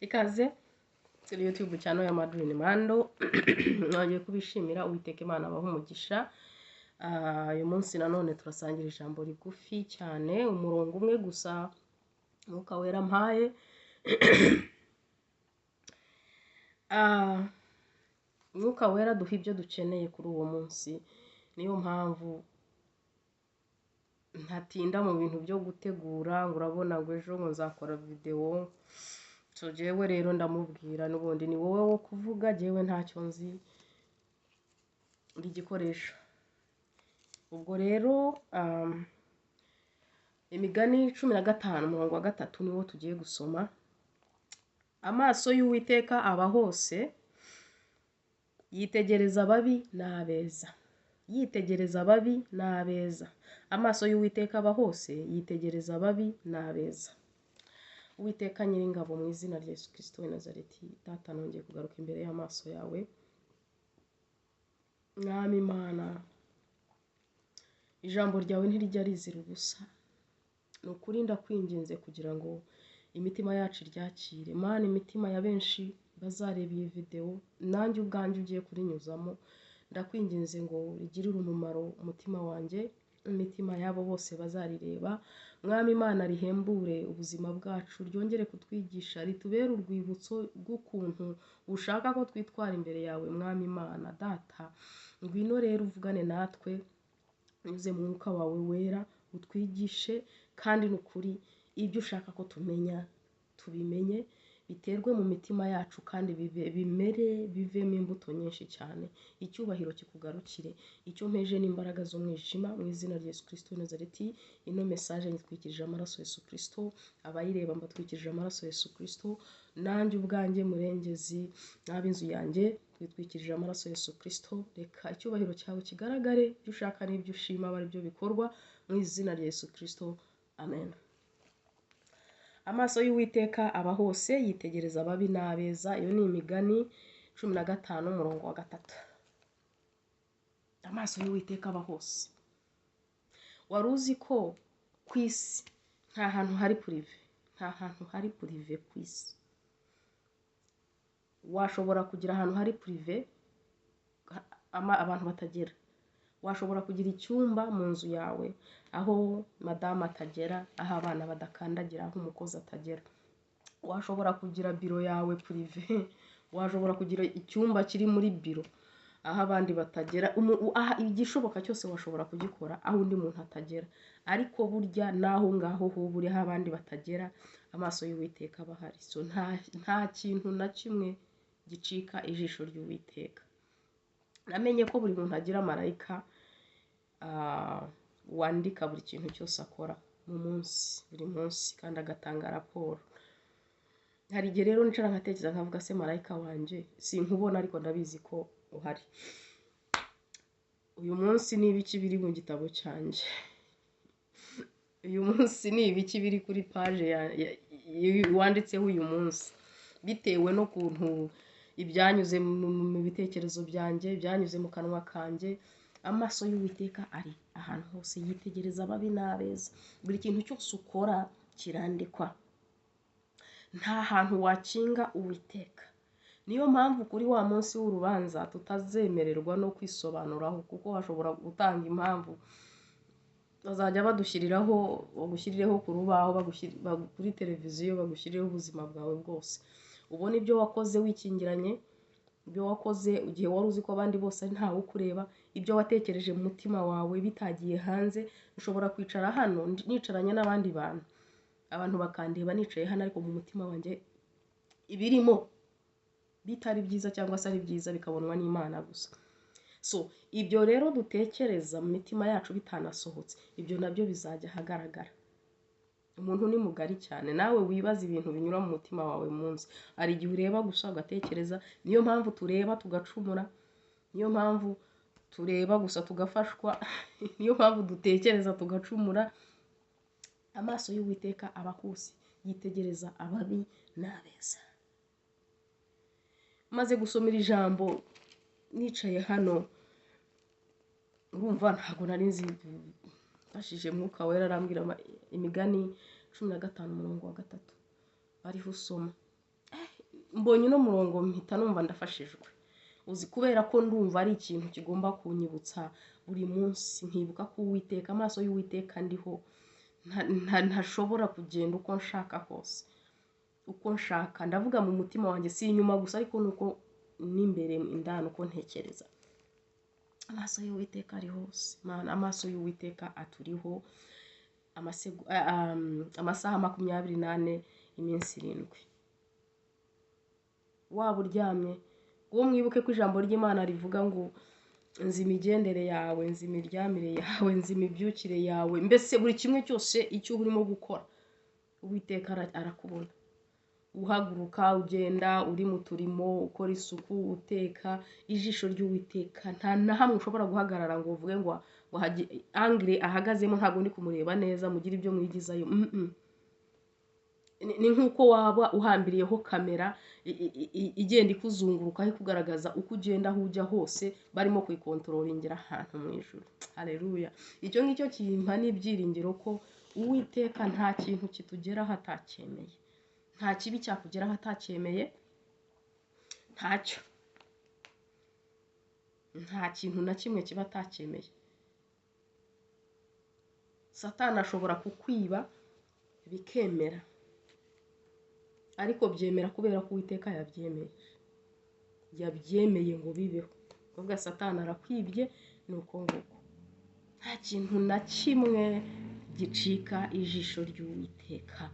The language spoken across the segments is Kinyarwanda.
ikaze kuri YouTube channel ya Madrine Mando. Ngiye kubishimira Uwiteka Imana abaho umugisha. Uyu munsi nanone turasangira ijambo rigufi cyane, umurongo umwe gusa Mwuka Wera mpaye. Mwuka Wera duha ibyo dukeneye kuri uwo munsi, niyo mpamvu ntatinda mu bintu byo gutegura ngo urabona ngo ejo ngo nzakora video. So jewe rero ndamubwira n'ubundi ni wowe wo kuvuga, jewe ntacyo nzi, ndi igikoresho. Ubwo rero imigani 15 umurongo wa 3 niwo tugiye gusoma. Amaso y'Uwiteka aba hose, yitegereza ababi n'abeza. Yitegereza ababi n'abeza. Amaso y'Uwiteka aba hose, yitegereza ababi n'abeza. Uwiteka Nyiringabo, mu izina rya Yesu Kristo w'i Nazareti, Data nongeye kugaruka imbere y'amaso yawe. Mwami Imana, ijambo ryawe ntirijya rizira ubusa. Nukuri ndakwinginze kugira ngo imitima yacu iryakire. Mana, imitima ya benshi bazareba iyi video, nanjye ubwanjye ugiye kurinyuzamo, ndakwinginze ngo rigirire umumaro umutima wanjye, imitima yabo bose bazarireba. Mwami Imana, rihembure ubuzima bwacu, ryongere kutwigisha, ritubere urwibutso rw'ukuntu ushaka ko twitwara imbere yawe. Mwami Imana Data, ngwino rero uvugane natwe unyuze mu Mwuka wawe wera, utwigishe, kandi n'ukuri ibyo ushaka ko tumenya tubimenye, biterwe mu mitima yacu kandi bimere bivemo imbuto nyinshi cyane. Icyubahiro kikugarukire, icyo mpeje n'imbaraga z'umwijima, mu izina rya Yesu Kristo w'i Nazareti. Ino message nyitwikirije amaraso Yesu Kristo, abayireba mbatwikirije amaraso Yesu Kristo, nanjye ubwanjye murengezi n'ab'inzu yanjye twitwikirije amaraso Yesu Kristo. Reka icyubahiro cyawe kigaragare, ibyo ushaka n'ibyo ushima bari byo bikorwa, mu izina rya Yesu Kristo, amen. Amaso y'Uwiteka aba hose, yitegereza ababi n'abeza. Iyo ni imigani 15 umurongo wa 3. Amaso y'Uwiteka aba hose. Wari uzi ko ku isi nta hantu hari prive, nta hantu hari prive ku isi. Washobora kugira ahantu hari prive abantu batagera. Washobora kugira icyumba mu nzu yawe aho madame atagera, aho abana badakandagira, aho umukozi atagera. Washobora kugira biro yawe prive, washobora kugira icyumba kiri muri biro aho abandi batagera. Igishoboka cyose washobora kugikora aho undi muntu atagera, ariko burya naho ngaho hubure aho abandi batagera, amaso y'Uwiteka aba ahari. So nta kintu na kimwe gicika ijisho ry'Uwiteka. Namenye ko buri muntu agira marayika wandika buri kintu cyose akora mu munsi, buri munsi, kandi agatanga raporo. Hari igihe rero nicara nkatekereza nkavuga, se marayika wanje sinkubona ariko ndabizi ko uhari. Uyu munsi ni ibiki biri mu gitabo cyanje? Uyu munsi ni ibiki biri kuri page wanditseho uyu munsi? Bitewe no kuntu ibyanyuze mu bitekerezo byanjye, byanyuze mu kanwa kanjye. Amaso y'Uwiteka ari ahantu hose, yitegereza ababi n'abeza. Buri kintu cyose ukora kirandikwa, nta hantu wakinga Uwiteka. Niyo mpamvu kuri wa munsi w'urubanza tutazemererwa no kwisobanuraho, kuko bashobora gutanga impamvu. Bazajya badushyiriraho, bagushyirireho ku rubaho, kuri televiziyo bagushyirireho ubuzima bwawe bwose. Ubona ibyo wakoze wikingiranye, ibyo wakoze igihe wari uzi ko abandi bose ari ntawe ukureba, ibyo watekereje mu mutima wawe bitagiye hanze. Ushobora kwicara hano nicaranye n'abandi bantu, abantu bakandeba nicaye hano, ariko mu mutima wanjye ibirimo bitari byiza cyangwa se ari byiza bikabonwa n'Imana gusa. So ibyo rero dutekereza mu mitima yacu bitanasohotse, ibyo nabyo bizajya ahagaragara. Umuntu ni mugari cyane, nawe wibaza ibintu binyura mu mutima wawe munsi. Ari igihe ureba gusa ugatekereza. Niyo mpamvu tureba tugacumura, niyo mpamvu tureba gusa tugafashwa, niyo mpamvu dutekereza tugacumura. Amaso y'Uwiteka aba hose, yitegereza ababi n'abeza. Maze gusomera ijambo nicaye hano, urumva ntabwo nari nzi. Ashije Mwuka Wera arambwira imigani 15 umurongo wa 3 ariho usoma. mbonye no murongo mpita numva ndafashijwe, uzi kubera ko ndumva ari ikintu kigomba kunyibutsa buri munsi, nkibuka ko Uwiteka, amaso y'Uwiteka ndiho, ntashobora kugenda uko nshaka hose, uko nshaka, ndavuga mu mutima wanjye, si inyuma gusa ariko nuko n'imbere indani uko ntekereza. Amaso y'Uwiteka ari hose, amaso y'Uwiteka aturiho amasaha 24 iminsi 7. Waba uryamye, uwo mwibuke ko ijambo ry'Imana rivuga ngo nzi imigendere yawe, nzi imiryamire yawe, nzi imibyukire yawe, mbese buri kimwe cyose icyo urimo gukora Uwiteka arakubona. Uhaguruka, ugenda, uri mu turimo, ukora isuku, uteka, ijisho ry'Uwiteka nta na hamwe ushobora guhagarara ngo uvuge ngo angire ahagazemo ntabwo ndi kumureba neza, mugira ibyo mwigizayo. Ni nk'uko waba uhambiriyeho kamera igenda ikuzunguruka ikugaragaza uko ugenda, aho ujya hose barimo kuyikontorolingera ahantu mu ijuru. Haleluya. Icyo ngicyo kimpa n'ibyiringiro ko Uwiteka nta kintu kitugeraho atacyemeye, nta kibi cyakugeraho atacyemeye, ntacyo, nta kintu na kimwe kiba atacyemeye. Satani ashobora kukwiba bikemera, ariko byemera kubera ko Uwiteka yabyemeye ngo bibeho. Kuvuga Satani arakwibye nuko nguko, nta kintu na kimwe gicika ijisho ry'Uwiteka.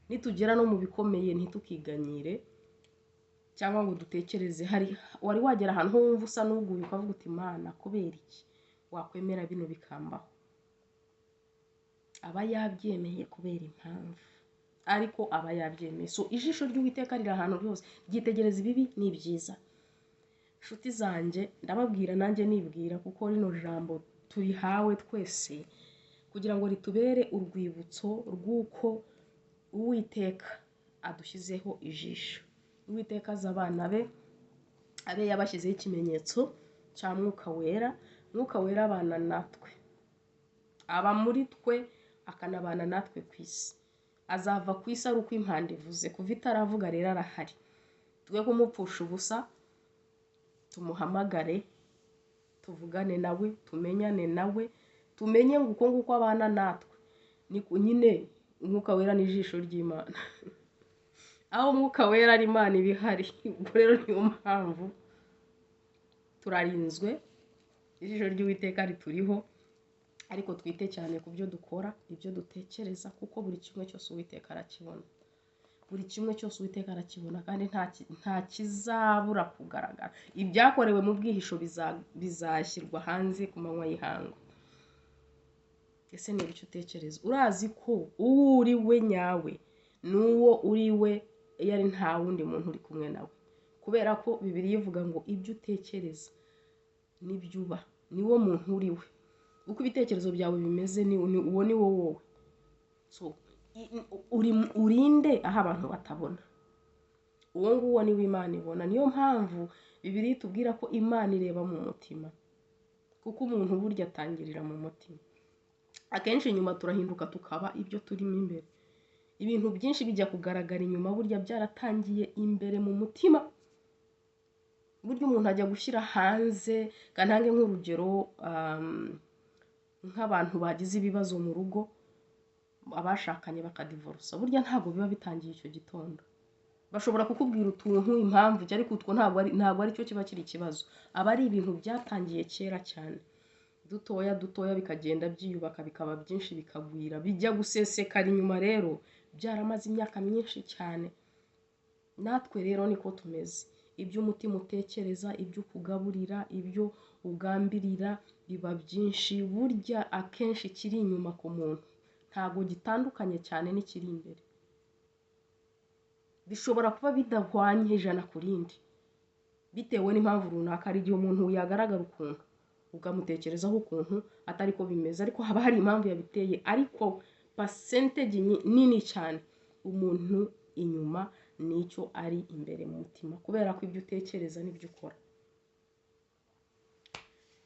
Nitugera no mu bikomeye ntitukiganyire cyangwa ngo dutekereze, wari wagera ahantu ho wumva usa n'uguye ukavuga uti Imana kubera iki wakwemera bino bikambaho? Aba yabyemeye kubera impamvu, ariko aba yabyemeye. So ijisho ry'Uwiteka riri ahantu ryose, ryitegereza ibibi n'ibyiza. Nshuti zanjye, ndababwira nanjye nibwira, kuko rino jambo turihawe twese kugira ngo ritubere urwibutso rw'uko Uwiteka adushyizeho ijisho. Uwiteka azi abana be, abe yabashyizeho ikimenyetso cya Mwuka Wera. Mwuka Wera abana natwe, aba muri twe, akanabana natwe ku isi. Azava ku isi ari uko impanda ivuze, kuva itaravuga rero arahari. Twe kumupfusha ubusa, tumuhamagare, tuvugane nawe, tumenyane nawe, tumenye ngo uko nguko abana natwe. Niko nyine Umwuka Wera n'ijisho ry'Imana. Aho Umwuka Wera ari Imana ibihari. Ubwo rero niyo mpamvu turarinzwe, ijisho ry'Uwiteka rituriho, ariko twite cyane ku byo dukora, ibyo dutekereza, kuko buri kimwe cyose Uwiteka arakibona. Buri kimwe cyose Uwiteka arakibona, kandi nta kizabura kugaragara. Ibyakorewe mu bwihisho bizashyirwa hanze ku manywa y'ihangu. Ese ni icyo utekereza? Urazi ko uwo uri we nyawe n'uwo uri we yari nta wundi muntu uri kumwe nawe, kubera ko Bibiliya ivuga ngo ibyo utekereza n'ibyuba niwo muntu uri we. Uko ibitekerezo byawe bimeze uwo ni wowe. So urinde aho abantu batabona, uwo nguwo ni we Imana ibona. Niyo mpamvu Bibiliya itubwira ko Imana ireba mu mutima, kuko umuntu burya atangirira mu mutima. Akenshi inyuma turahinduka tukaba ibyo turimo imbere. Ibintu byinshi bijya kugaragara inyuma burya byaratangiye imbere mu mutima. Burya umuntu ajya gushyira hanze, kantange nk'urugero, nk'abantu bagize ibibazo mu rugo, abashakanye bakadivorsa, burya ntabwo biba bitangiye icyo gitondo. Bashobora kukubwira utuntu impamvu, ariko utwo ntabwo ari cyo kiba kiri ikibazo. Aba ari ibintu byatangiye kera cyane, dutoya bikagenda byiyubaka, bikaba byinshi, bikagwira, bijya gusesekara inyuma. Rero byaramaze imyaka myinshi cyane. Natwe rero niko tumeze. Ibyo umutima utekereza, ibyo ukugaburira, ibyo ugambirira biba byinshi. Burya akenshi kiri inyuma ku muntu ntabwo gitandukanye cyane n'ikiri imbere. Bishobora kuba bidahwanye ijana ku rindi, bitewe n'impamvu runaka. Hari igihe umuntu yagaragara ukuntu ukamutekerezaho ukuntu atari ko bimeze, ariko haba hari impamvu yabiteye. Ariko percentage nini cyane umuntu inyuma nicyo ari imbere mu mutima, kubera ko ibyo utekereza n'ibyo ukora.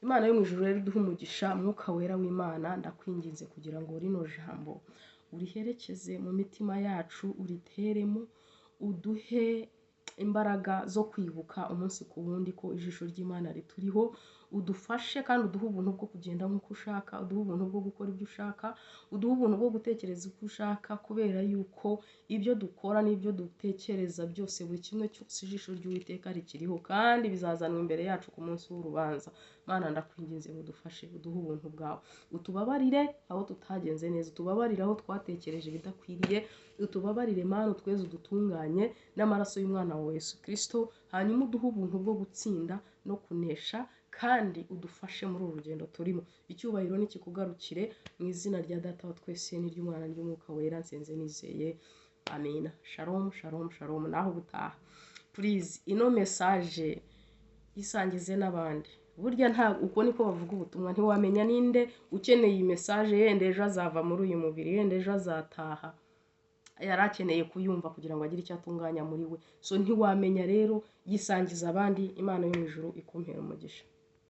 Imana yo mu ijuru rero iduha umugisha. Mwuka Wera w'Imana, ndakwinginze kugira ngo rino jambo uriherekeze mu mitima yacu, uriteremo, uduhe imbaraga zo kwibuka umunsi ku wundi ko ijisho ry'Imana rituriho, udufashe kandi uduhe ubuntu bwo kugenda nk'uko ushaka, uduhe ubuntu bwo gukora ibyo ushaka, uduhe ubuntu bwo gutekereza uko ushaka, kubera yuko ibyo dukora n'ibyo dutekereza byose buri kimwe cyose ijisho ry'Uwiteka rikiriho kandi bizazanwa imbere yacu ku munsi w'urubanza. Mana ndakwinginze ngo udufashe, uduhe ubuntu bwawe, utubabarire aho tutagenze neza, utubabarire aho twatekereje ibidakwiriye, utubabarire Mana, utweze udutunganye n'amaraso y'umwana wa Yesu Kristo, hanyuma uduhe ubuntu bwo gutsinda no kunesha kandi udufashe muri uru rugendo turimo. Icyubahiro nikikugarukire mu izina rya Data wa twese n'iry'Umwana n'Umwuka wera, nsenze nizeye, amina. Shalom shalom shalom. Naho gutaha please ino message isangize n'abandi. Burya nta uko niko bavuga ubutumwa, ntiwamenya ninde ukeneye iyi message, yenda ejo azava muri uyu mubiri, yenda ejo azataha yarakeneye kuyumva kugira ngo agire icyo atunganya muri we. So ntiwamenya rero, yisangiza abandi. Imana yo mu ijuru ikumpera umugisha.